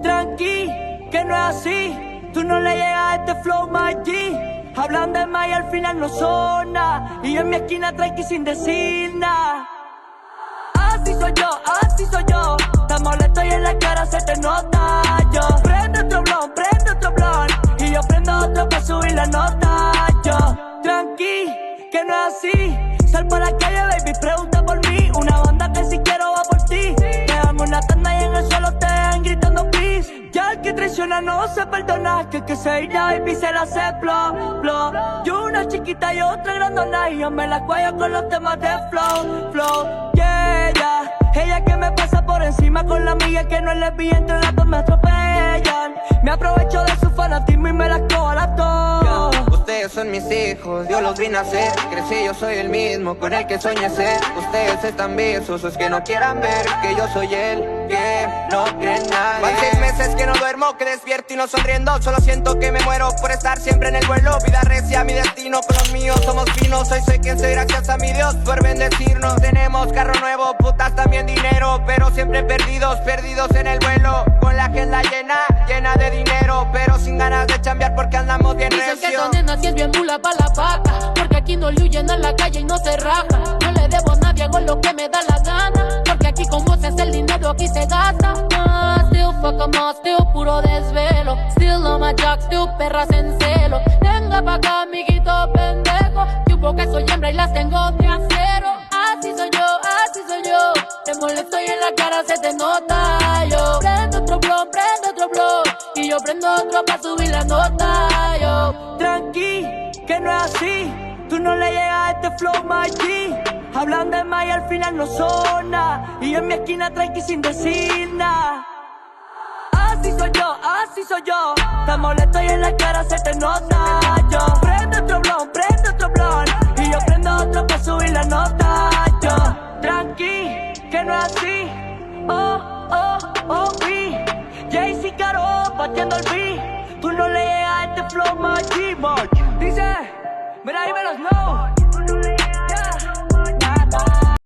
Tranqui, que no es así. Tú no le llegas a este flow, my G. Hablan de más y al final no son nada. Y yo en mi esquina tranqui sin decir nada. Así soy yo, así soy yo. Te molesto y en la cara se te nota. Yo prendo otro blon. Y yo prendo otro para subir la nota. Yo, tranqui, que no es así. Sal por la calle, baby, pregunta por mí. Una banda que si quiero va por ti. Déjame una tanda y en el suelo te dejan gritando please. Ya el que traiciona no se perdona. Que se irá, baby, se la hace blow. Yo una chiquita y otra grandona. Y yo me la cuello con los temas de flow. Yeah. Ella que me pasa por encima con la amiga que no es lesbiana, entre las dos me atropellan. Me aprovecho de su fanatismo y me las cojo a las dos. Ustedes son mis hijos, yo los vi nacer. Crecí, yo soy el mismo con el que soñé ser. Ustedes están visos, es que no quieran ver que yo soy el que no creen nadie. Van 6 meses que no duermo, que despierto y no sonriendo. Solo siento que me muero por estar siempre en el vuelo. Vida recia, mi destino con los míos, somos finos. Hoy soy quien soy gracias a mi Dios por bendecirnos. Tenemos carro nuevo, putas también dinero, pero siempre perdidos en el vuelo. Con la agenda llena de dinero, pero sin ganas de chambear porque andamos bien Dicen recio. que esta nena si es bien mula pa' la vaca, porque aquí no le huyen a la calle y no se raja. No le debo a nadie, hago lo que me da la gana, porque aquí como se hace el dinero, aquí se gasta. Still fuck 'em all, still puro desvelo. Still on my jock, still perras en celo. Venga pa' acá, amiguito pendejo, que un poco soy hembra y las tengo de acero. Así soy yo, así soy yo. Te molesto y en la cara se te nota. Yo prendo otro blog, y yo prendo otro pa' subir la nota. Yo Tranqui, que no es así. Tú no le llegas a este flow, my G. Hablan de más y al final no son nada. Y yo en mi esquina tranqui sin decir nada. Así soy yo. Te molesto y en la cara se te nota. Yo prendo otro blon. Y yo prendo otro para subir la nota. Yo, tranqui, que no es así. B. Jay-Z Caro, batiendo el beat. Tú no le llegas a este flow, my G. Dice, mira, dímelo, no.